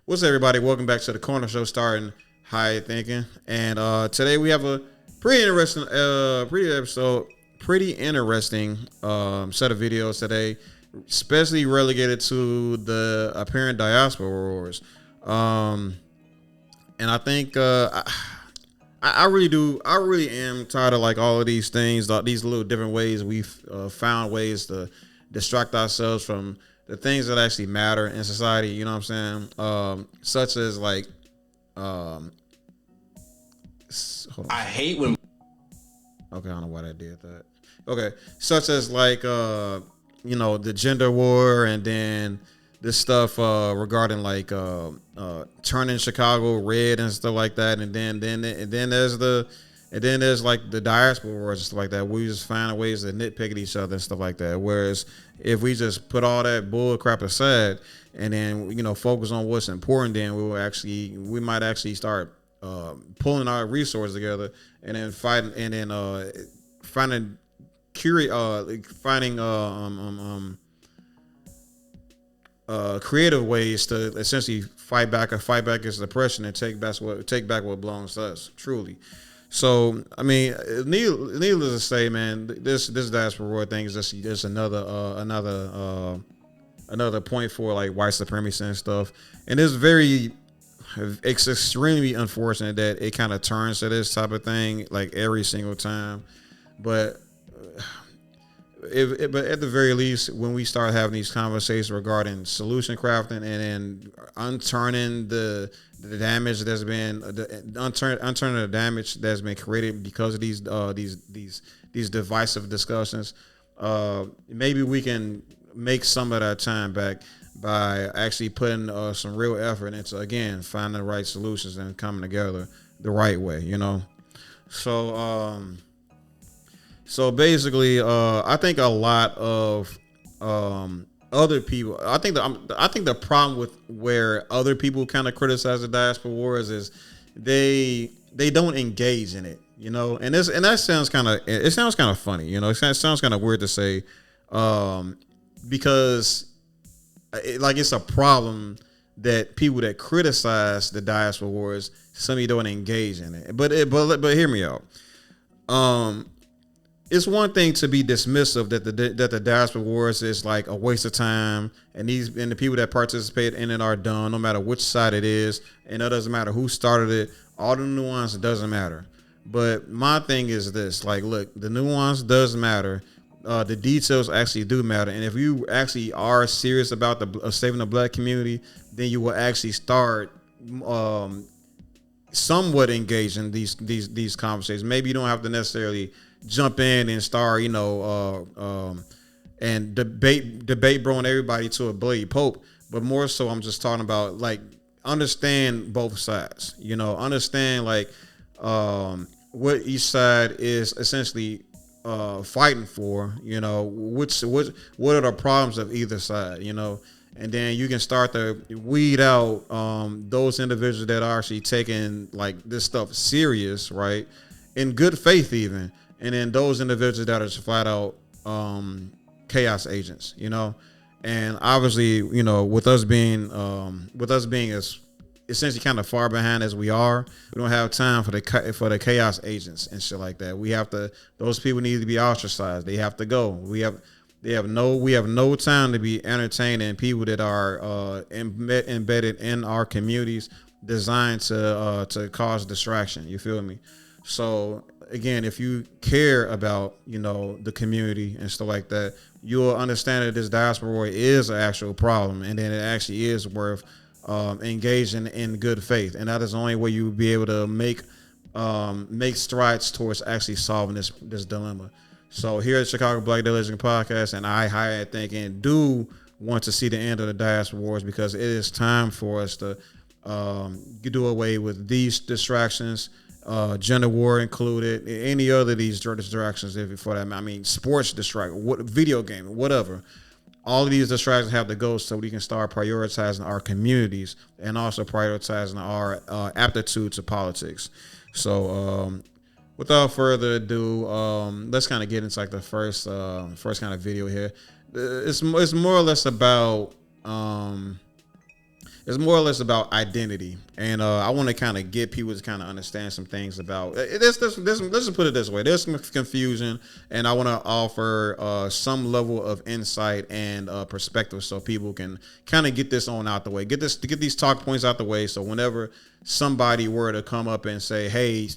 What's up, everybody? Welcome back to the Corner Show, starting high thinking. And today we have a pretty interesting, pretty interesting set of videos today, especially relegated to the apparent diaspora wars. And I think I really am tired of like all of these things, these little different ways we've found ways to distract ourselves from the things that actually matter in society. You know what I'm saying? Such as like, hold on. I hate when. Okay, I don't know why I did that. Okay, such as like, the gender war, and then this stuff regarding like turning Chicago red and stuff like that, and then there's like the diaspora wars and stuff like that. We just find ways to nitpick at each other and stuff like that. Whereas if we just put all that bull crap aside and then focus on what's important, then we might actually start pulling our resources together and then fighting and then finding creative ways to essentially fight back against oppression and take back what belongs to us, truly. So I mean, needless to say, man, this diaspora war thing is just another point for like white supremacy and stuff, and it's extremely unfortunate that it kind of turns to this type of thing like every single time, but. But at the very least, when we start having these conversations regarding solution crafting and then unturning the damage that's been unturning the damage that's been created because of these divisive discussions, maybe we can make some of that time back by actually putting some real effort into, again, finding the right solutions and coming together the right way. So basically, I think a lot of other people. I think the problem with where other people kind of criticize the diaspora wars is they don't engage in it, and that sounds kind of funny, it sounds kind of weird to say, because it's a problem that people that criticize the diaspora wars, some of you don't engage in it, but hear me out. It's one thing to be dismissive that the diaspora wars is like a waste of time, and the people that participate in it are done, no matter which side it is, and it doesn't matter who started it. All the nuance doesn't matter. But my thing is this: like, look, the nuance does matter. The details actually do matter, and if you actually are serious about saving the black community, then you will actually start somewhat engaged in these conversations. Maybe you don't have to necessarily jump in and start, and debate bro and everybody to a bloody pope. But more so, I'm just talking about like understand both sides. Understand like what each side is essentially fighting for. What are the problems of either side. And then you can start to weed out those individuals that are actually taking like this stuff serious, right, in good faith even. And then those individuals that are just flat out chaos agents, and obviously, with us being as essentially kind of far behind as we are, we don't have time for the chaos agents and shit like that. Those people need to be ostracized. They have to go. We have no time to be entertaining people that are embedded in our communities, designed to cause distraction. You feel me? So again, if you care about, the community and stuff like that, you'll understand that this diaspora war is an actual problem, and then it actually is worth engaging in good faith. And that is the only way you will be able to make strides towards actually solving this dilemma. So here at Chicago Black Delegation Podcast, and I highly think and do want to see the end of the diaspora wars, because it is time for us to do away with these distractions. Gender war included, any other of these distractions, for that, I mean, sports distraction, video game, whatever. All of these distractions have to go so we can start prioritizing our communities and also prioritizing our aptitude to politics. So, without further ado, let's kind of get into like the first kind of video here. It's more or less about it's more or less about identity, and I want to kind of get people to kind of understand some things about this. Let's just put it this way: there's some confusion, and I want to offer some level of insight and perspective, so people can kind of get this on out the way, get these talk points out the way. So whenever somebody were to come up and say, "Hey,"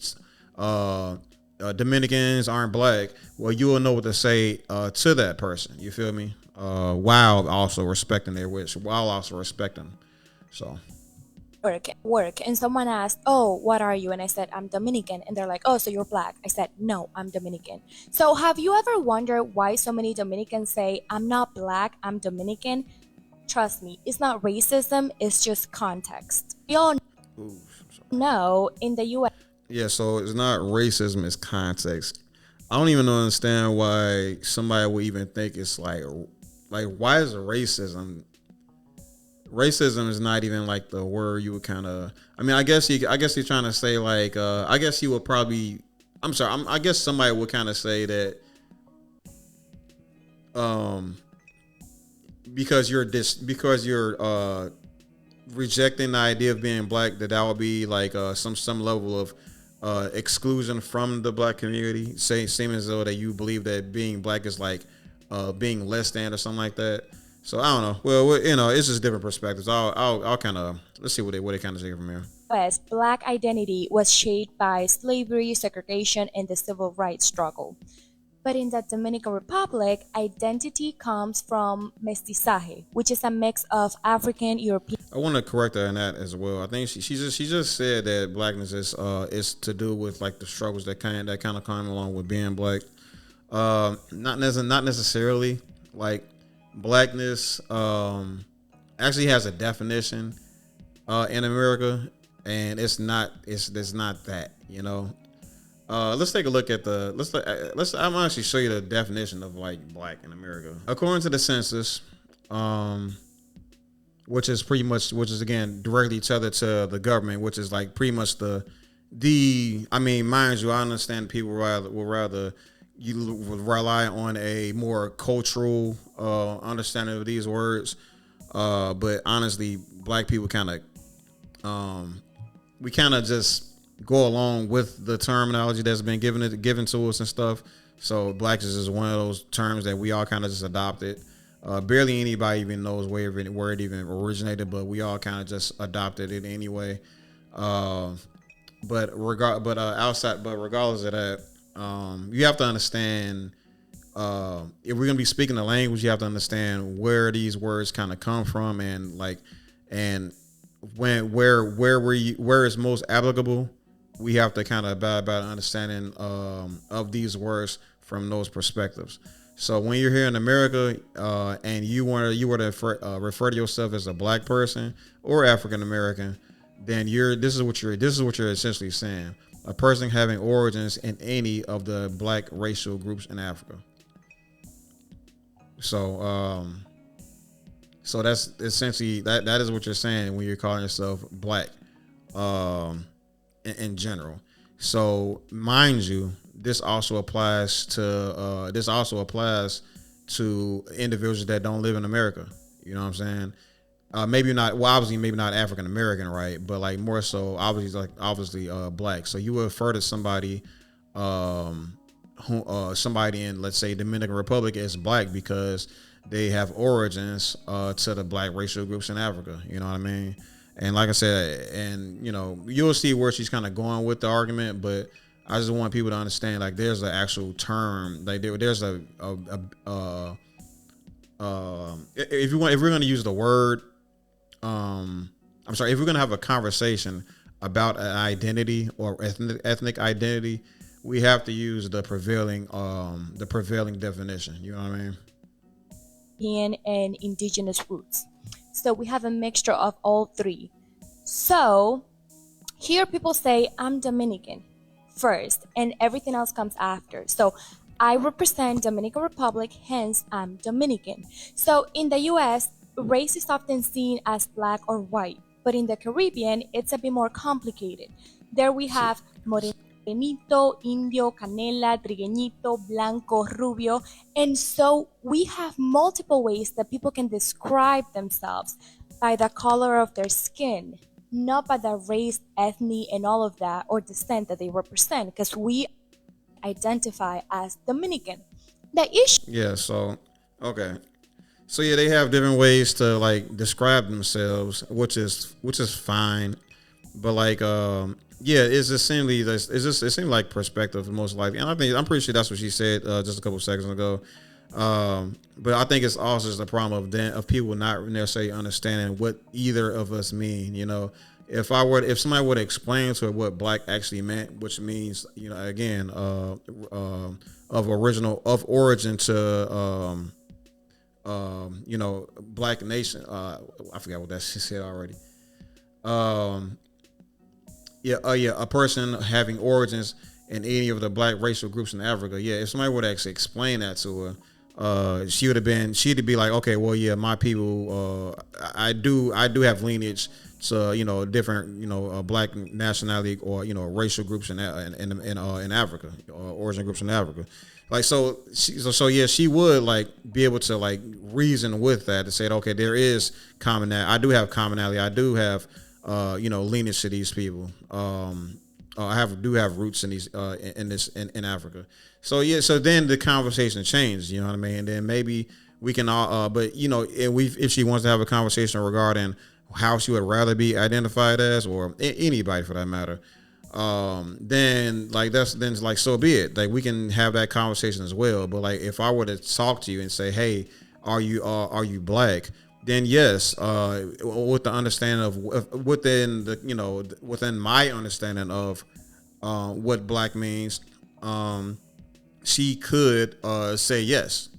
Dominicans aren't black, well, you will know what to say to that person. You feel me? While also respecting their wish, while also respecting them. So work and someone asked, "Oh, what are you?" And I said, "I'm Dominican." And they're like, "Oh, so you're black." I said, "No, I'm Dominican." So have you ever wondered why so many Dominicans say, "I'm not black, I'm Dominican"? Trust me, it's not racism, it's just context. We all ooh, know in the US. yeah, so it's not racism, it's context. I don't even understand why somebody would even think it's like why is racism? Racism is not even like the word you would kind of. I mean, I guess he's trying to say like. I guess he would probably. I'm sorry. I guess somebody would kind of say that. Um, because you're rejecting the idea of being black, that would be like some level of exclusion from the black community. Seem as though that you believe that being black is like being less than or something like that. So I don't know. Well, it's just different perspectives. I'll kind of let's see what they kind of say from here. Black identity was shaped by slavery, segregation, and the civil rights struggle. But in the Dominican Republic, identity comes from mestizaje, which is a mix of African, European. I want to correct her in that as well. I think she just said that blackness is to do with like the struggles that kind of come along with being black. Not necessarily like blackness. Actually has a definition in America, and it's not that, you know. Let's take a look at the let's I'm gonna actually show you the definition of like black in America according to the census, which is again directly tethered to the government, which is like pretty much the I mean, mind you, I understand people will rather you rely on a more cultural understanding of these words, but honestly, black people kind of we kind of just go along with the terminology that's been given to us and stuff. So black is just one of those terms that we all kind of just adopted. Barely anybody even knows where it even originated, but we all kind of just adopted it anyway. But regardless of that, you have to understand. If we're gonna be speaking the language, you have to understand where these words kind of come from, and like, and where is most applicable. We have to kind of about understanding of these words from those perspectives. So when you're here in America, and you were to refer to yourself as a black person or African American, then this is what you're essentially saying: a person having origins in any of the black racial groups in Africa. So so that's essentially that is what you're saying when you're calling yourself black. Um, in general. So mind you, this also applies to individuals that don't live in America. You know what I'm saying? Maybe not. Well, obviously, maybe not African American, right? But like more so, obviously, black. So you would refer to somebody, somebody in, let's say, Dominican Republic as black because they have origins to the black racial groups in Africa. You know what I mean? And like I said, and you'll see where she's kind of going with the argument, but I just want people to understand, like, there's an actual term, like there's if we're going to use the word, I'm sorry, if we're going to have a conversation about an identity or ethnic identity, we have to use the prevailing definition. You know what I mean? And indigenous roots. So we have a mixture of all three. So here people say, "I'm Dominican" first and everything else comes after. So I represent Dominican Republic, hence I'm Dominican. So in the US, race is often seen as black or white, but in the Caribbean, it's a bit more complicated. There we have morenito, indio, canela, trigueñito, blanco, rubio. And so we have multiple ways that people can describe themselves. by the color of their skin, not by the race, ethnic, and all of that, or descent that they represent, because we identify as Dominican. The issue Yeah. So okay. So yeah, they have different ways to like describe themselves, which is fine. But like yeah, it's essentially this. It's just it seems like perspective most likely, and I'm pretty sure that's what she said just a couple seconds ago. But I think it's also just a problem of people not necessarily understanding what either of us mean. If somebody were to explain to her what black actually meant, which means again of origin to black nation. I forgot what that she said already. Um, yeah, a person having origins in any of the black racial groups in Africa. Yeah, if somebody would actually explain that to her, she'd be like, okay, well, yeah, my people, I do have lineage to different black nationality or racial groups in Africa, origin groups in Africa. Like so yeah, she would like be able to like reason with that to say, okay, there is commonality. I do have commonality. I do have lineage to these people. I do have roots in these in Africa. So yeah, so then the conversation changed. You know what I mean? And then maybe we can all, but if she wants to have a conversation regarding how she would rather be identified as, or anybody for that matter, then like so be it. Like we can have that conversation as well. But like if I were to talk to you and say, hey, are you black? Then yes, with the understanding of within my understanding of what black means, she could say yes,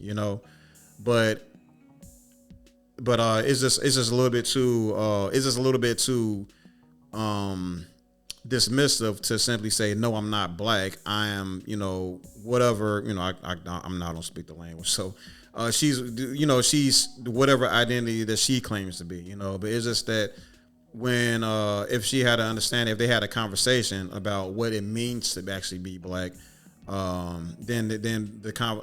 but it's just a little bit too um dismissive to simply say no, I'm not black, I am whatever, I'm not gonna speak the language, so she's whatever identity that she claims to be, but it's just that when if she had to understand, if they had a conversation about what it means to actually be black, then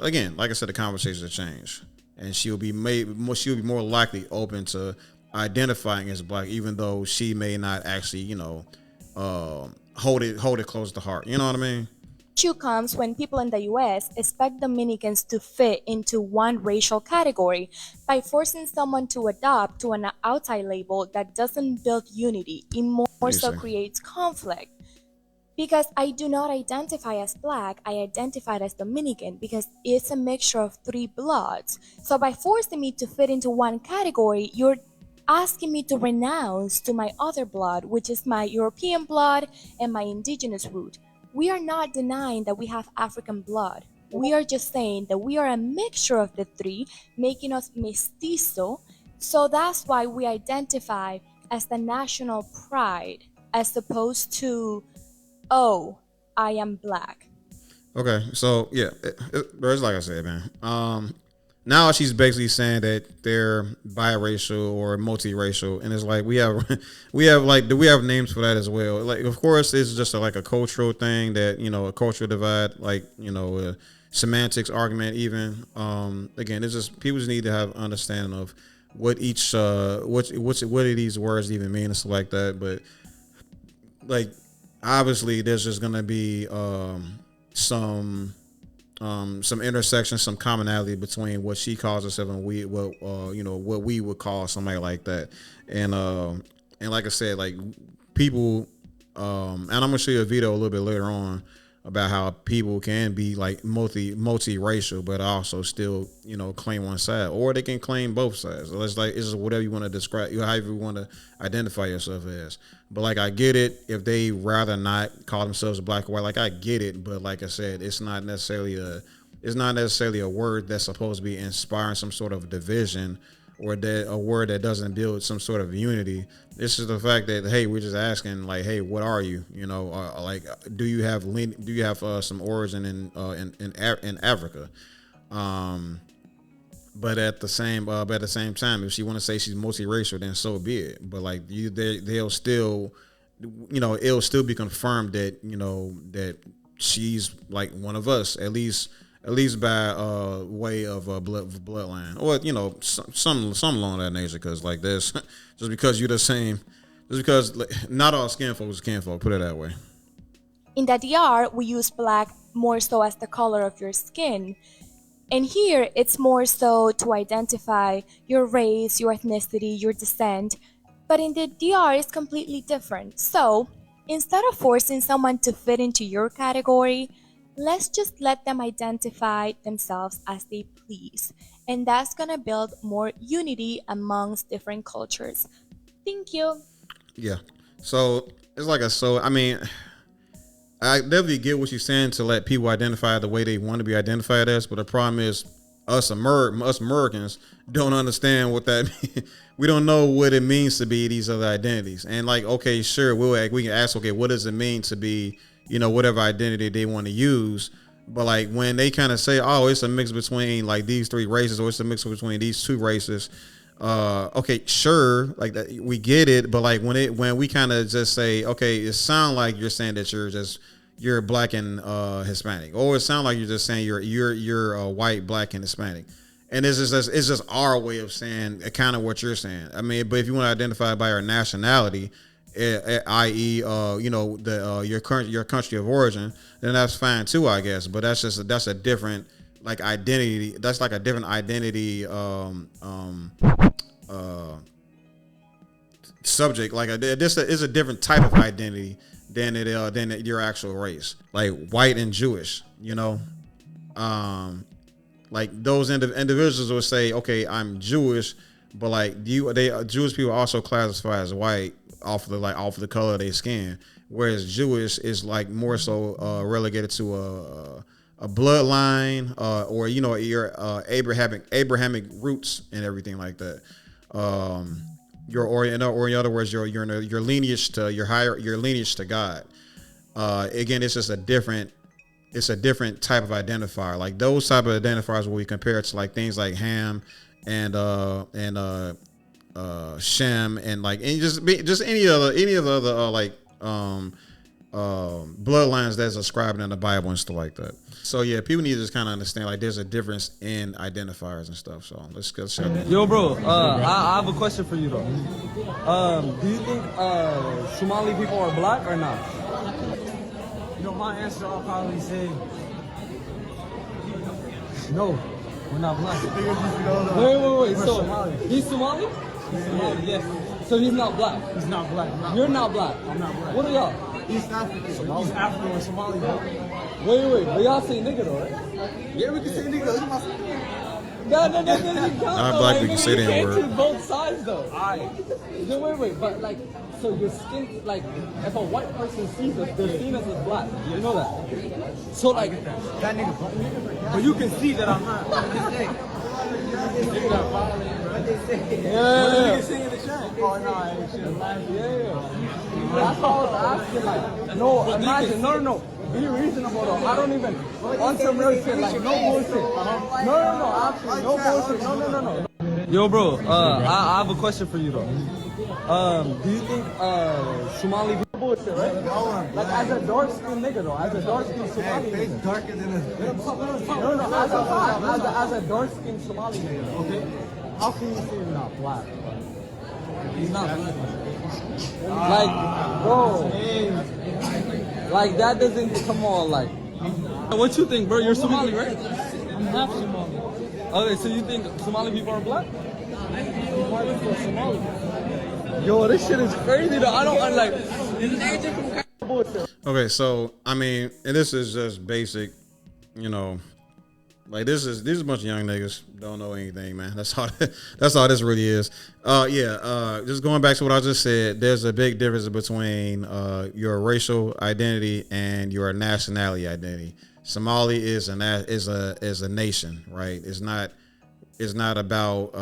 again, like I said, the conversation will change, and she'll be more likely open to identifying as black, even though she may not actually hold it close to heart. You know what I mean? comes when people in the US expect Dominicans to fit into one racial category by forcing someone to adapt to an outside label that doesn't build unity. It more so Easy. creates conflict. Because I do not identify as black, I identify as Dominican because it's a mixture of three bloods. So by forcing me to fit into one category, you're asking me to renounce to my other blood, which is my European blood and my indigenous root. We are not denying that we have African blood. We are just saying that we are a mixture of the three, making us mestizo. So that's why we identify as the national pride as opposed to, oh, I am black. Okay, so yeah, but it's like I said, man. Now she's basically saying that they're biracial or multiracial, and it's like we have, do we have names for that as well? Like, of course, it's just like a cultural thing that a cultural divide, like semantics argument. Even again, it's just people just need to have understanding of what each what do these words even mean and stuff like that. But like obviously, there's just gonna be some some intersection, some commonality between what she calls herself and what we would call somebody like that, and like I said, like people, and I'm gonna show you a video a little bit later on about how people can be like multi-racial, but also still claim one side, or they can claim both sides. So it's like it's just whatever you want to describe, however you want to identify yourself as. But like I get it if they rather not call themselves black or white. Like I get it, but like I said, it's not necessarily a word that's supposed to be inspiring some sort of division, or that a word that doesn't build some sort of unity. This is the fact that hey, we're just asking like, hey, what are you? Like, do you have some origin in Africa? But at the same time, if she want to say she's multiracial, then so be it. But like they'll still, it'll still be confirmed that that she's like one of us, at least at least by way of bloodline, or some along that nature. Because like this, just because you're the same, just because not all skin folk is kin folk. Put it that way. In the DR, we use black more so as the color of your skin. And here, it's more so to identify your race, your ethnicity, your descent. But in the DR, it's completely different. So, instead of forcing someone to fit into your category, let's just let them identify themselves as they please. And that's gonna build more unity amongst different cultures. Thank you. Yeah. So it's like a so. I mean, I definitely get what you're saying to let people identify the way they want to be identified as, but the problem is us Americans don't understand what that means. We don't know what it means to be these other identities. And like, okay, sure, we can ask, okay, what does it mean to be, whatever identity they want to use? But like when they kind of say, oh, it's a mix between like these three races, or it's a mix between these two races. Okay, sure, like that, we get it, but like when we kind of just say, okay, it sound like you're saying that you're black and Hispanic, or it sound like you're just saying you're white, black, and Hispanic, and it's just our way of saying kind of what you're saying. I mean, but if you want to identify by your nationality, i.e., your country of origin, then that's fine too, I guess. But that's a different like identity. That's like a different identity subject. Like this is a different type of identity than your actual race. Like white and Jewish, like those individuals will say, okay, I'm Jewish, but like Jewish people also classify as white off of the color of their skin, whereas Jewish is like more so relegated to a bloodline, or your Abrahamic roots and everything like that. In other words, your lineage to your lineage to God. Again, it's just a different type of identifier. Like those type of identifiers will be compared to like things like Ham and Shem, and like just any of the other bloodlines that's described in the Bible and stuff like that. So yeah, people need to just kind of understand like there's a difference in identifiers and stuff. So let's go. Yo, bro, I have a question for you though. Do you think Somali people are black or not? My answer, I'll probably say No, we're not black. Wait. So Somali. he's Somali? Somali, yes. So he's not black. He's not black. You're not black. I'm not black. What are y'all? East African. He's African or Somali, bro. Wait, but y'all say nigga though, right? Yeah, we can say nigga. Look at my skin. No, you can't. Not black, we can say that word. You can't choose both sides though. Alright. Wait, but like, so your skin, like, if a white person sees us, they're seen as black. You know that? So like, That nigga. But you can see that I'm not. yeah. You can see in the chat. Oh, no, I ain't shit. Yeah. That's all I was asking. Like, no, imagine, no. Be reasonable though. I don't even on some real shit. Like, no bullshit. No, actually, no bullshit. No. Yo, bro. I have a question for you though. Do you think Somali bullshit, right? Like as a dark skinned nigga though, as a dark skinned Somali nigga. Darker than a. No, as a dark skinned Somali nigga, okay? How can you say you're not black? He's not black. Like, bro, like that doesn't come on. Like, what you think, bro? You're Somali, right? I'm half Somali. Okay, so you think Somali people are black? White people are Somali. Yo, this shit is crazy though. I don't like. Okay, so I mean, and this is just basic, like these is a bunch of young niggas don't know anything, man. That's all this really is. Just going back to what I just said, there's a big difference between your racial identity and your nationality identity. Somali is a nation, right? It's not about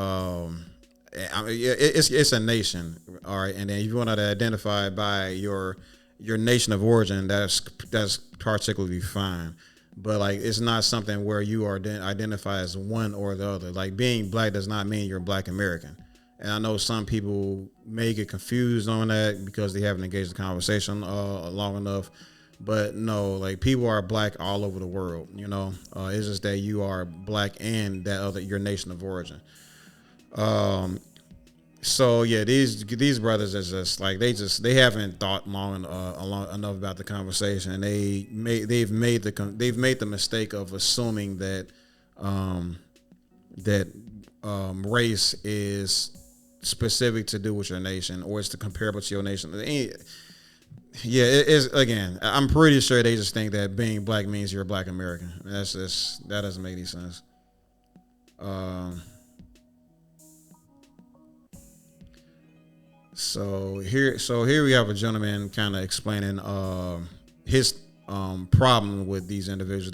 it's a nation, all right. And then if you want to identify by your nation of origin, that's particularly fine. But like, it's not something where you are identify as one or the other. Like being black does not mean you're Black American. And I know some people may get confused on that because they haven't engaged the conversation long enough. But no, like people are black all over the world. It's just that you are black and that other your nation of origin. So yeah, these brothers is just like they haven't thought long enough about the conversation, and they've made the mistake of assuming that that race is specific to do with your nation or it's to comparable to your nation. Yeah, it is. Again, I'm pretty sure they just think that being black means you're a black American. That doesn't make any sense. So here we have a gentleman kind of explaining his problem with these individuals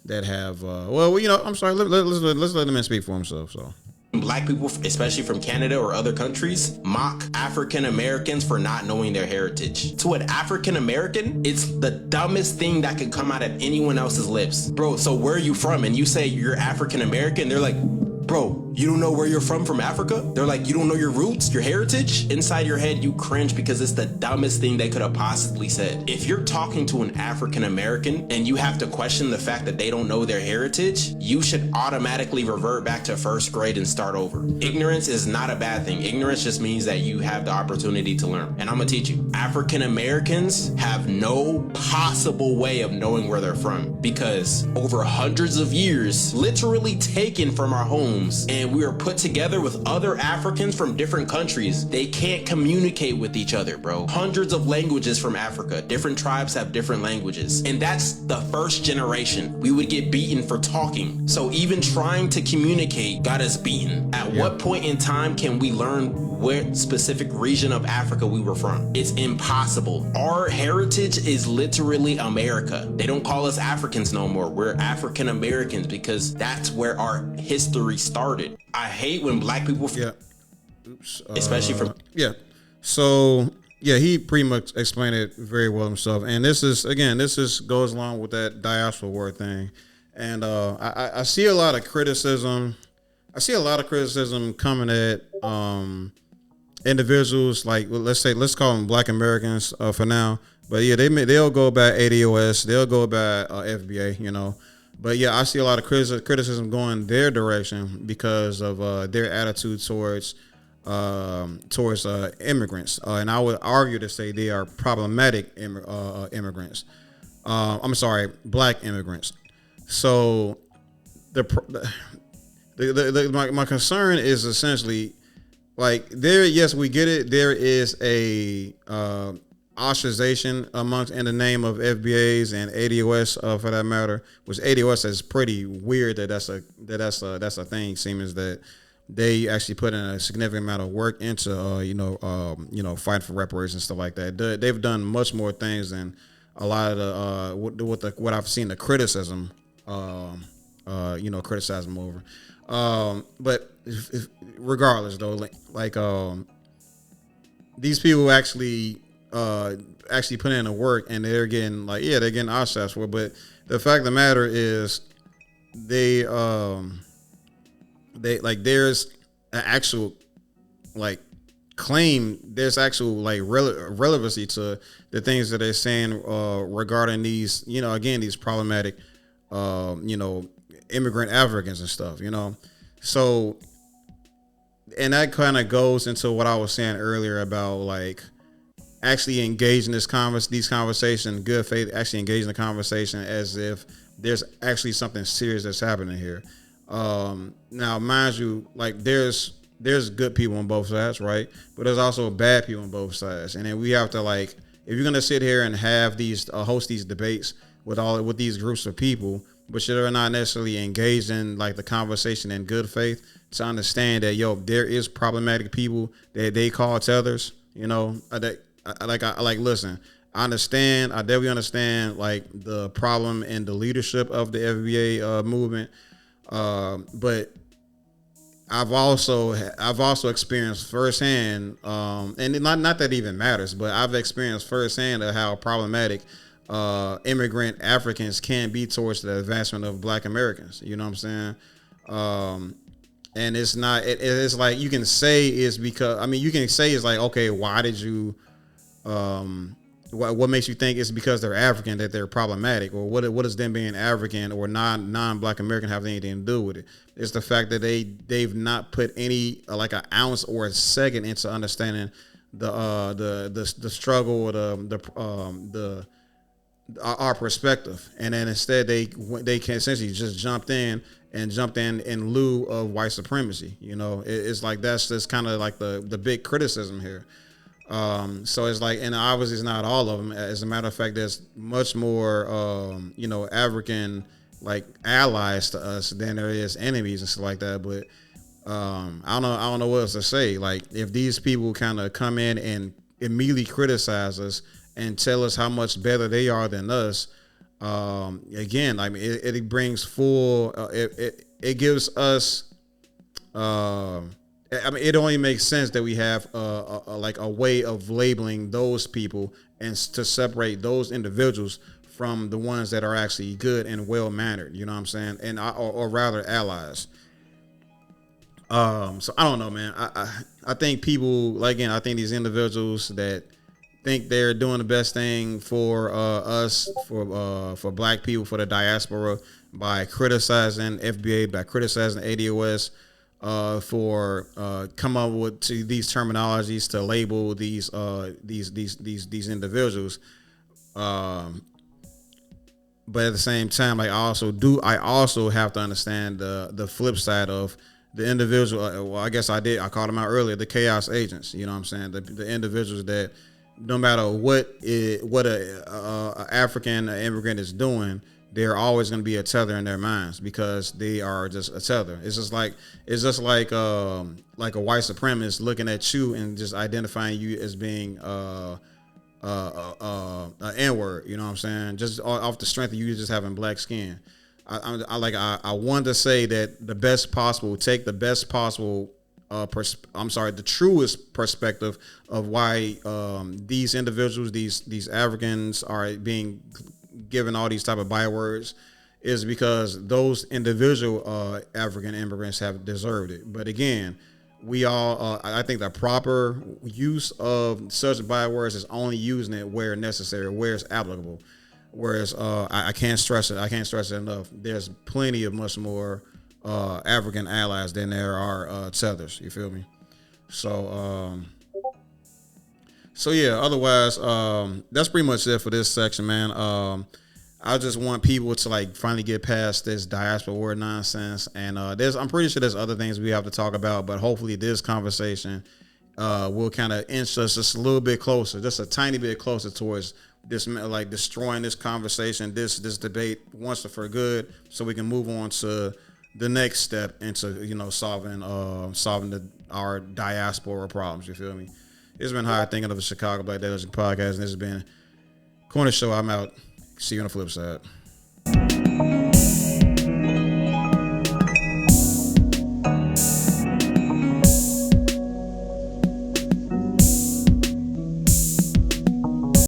that have I'm sorry. Let's let the man speak for himself. So. Black people, especially from Canada or other countries, mock African Americans for not knowing their heritage. To an African American, it's the dumbest thing that could come out of anyone else's lips. Bro, so where are you from? And you say you're African American, they're like, bro, you don't know where you're from Africa? They're like, you don't know your roots, your heritage? Inside your head, you cringe because it's the dumbest thing they could have possibly said. If you're talking to an African American and you have to question the fact that they don't know their heritage, you should automatically revert back to first grade and start over. Ignorance is not a bad thing. Ignorance just means that you have the opportunity to learn. And I'm gonna teach you. African Americans have no possible way of knowing where they're from because over hundreds of years, literally taken from our homes, and we are put together with other Africans from different countries. They can't communicate with each other, bro. Hundreds of languages from Africa. Different tribes have different languages. And that's the first generation. We would get beaten for talking. So even trying to communicate got us beaten. At what point in time can we learn what specific region of Africa we were from? It's impossible. Our heritage is literally America. They don't call us Africans no more. We're African Americans because that's where our history started. I hate when black people, especially from So he pretty much explained it very well himself. And this goes along with that diaspora word thing. And I see a lot of criticism. Coming at individuals like let's call them Black Americans for now. But yeah, they'll go by ADOS, they'll go by FBA, But yeah, I see a lot of criticism going their direction because of their attitude towards immigrants, and I would argue to say they are problematic immigrants. I'm sorry, Black immigrants. So my concern is essentially like yes, we get it. There is a ostracization amongst in the name of FBAs and ADOS for that matter, which ADOS is pretty weird that's a thing. Seems that they actually put in a significant amount of work into fighting for reparations and stuff like that. They've done much more things than a lot of what I've seen the criticism criticism over. But regardless though, these people actually put in the work and they're getting ostracized for it. But the fact of the matter is they there's an actual claim, there's actual relevancy to the things that they're saying regarding these these problematic immigrant Africans and stuff, so, and that kind of goes into what I was saying earlier about actually engaging these conversations, good faith, actually engaging the conversation as if there's actually something serious that's happening here. Now, mind you, there's good people on both sides, right? But there's also bad people on both sides, and then we have to if you're gonna sit here and have these host these debates with these groups of people, but you're not necessarily engaged in the conversation in good faith to understand that there is problematic people that they call tethers. Listen, I understand. I definitely understand the problem in the leadership of the FBA movement. But I've also experienced firsthand, and not that it even matters, but I've experienced firsthand of how problematic immigrant Africans can be towards the advancement of Black Americans. You know what I'm saying? And it's not. It's like you can say it's because you can say it's okay. Why did you what makes you think it's because they're African that they're problematic, or what does them being African or non-black American have anything to do with it? It's the fact that they've not put any like an ounce or a second into understanding the struggle or the our perspective, and then instead they can essentially just jumped in in lieu of white supremacy. It's like that's just kind of like the big criticism here. So it's like, and obviously it's not all of them. As a matter of fact, there's much more, African like allies to us than there is enemies and stuff like that. But I don't know what else to say. Like, if these people kind of come in and immediately criticize us and tell us how much better they are than us, again, I mean, it brings full. It gives us. I mean, it only makes sense that we have a way of labeling those people and to separate those individuals from the ones that are actually good and well mannered. You know what I'm saying? And or rather, allies. So I don't know, man. I think people, like, again, I think these individuals that think they're doing the best thing for us, for black people, for the diaspora, by criticizing FBA, by criticizing ADOS, for come up with these terminologies to label these individuals. But at the same time, I also have to understand the flip side of the individual. Well, I guess I called them out earlier, the chaos agents. You know what I'm saying? The individuals that no matter what a African immigrant is doing, they're always going to be a tether in their minds because they are just a tether. It's just like a white supremacist looking at you and just identifying you as being an N-word. You know what I'm saying? Just off the strength of you just having black skin. I wanted to say that the truest perspective of why these individuals, these Africans are being given all these type of bywords is because those individual African immigrants have deserved it. But again, we all, I think the proper use of such bywords is only using it where necessary, where it's applicable. Whereas I can't stress it. I can't stress it enough. There's plenty of much more African allies than there are tethers. You feel me? So yeah. Otherwise, that's pretty much it for this section, man. I just want people to like finally get past this diaspora word nonsense, and I'm pretty sure there's other things we have to talk about, but hopefully this conversation will kind of inch us just a little bit closer, just a tiny bit closer towards this, like destroying this conversation, this debate once and for good, so we can move on to the next step into solving our diaspora problems. You feel me? It's been hard thinking of a Chicago Black Delegation podcast, and this has been Corner Show. I'm out. See you on the flip side.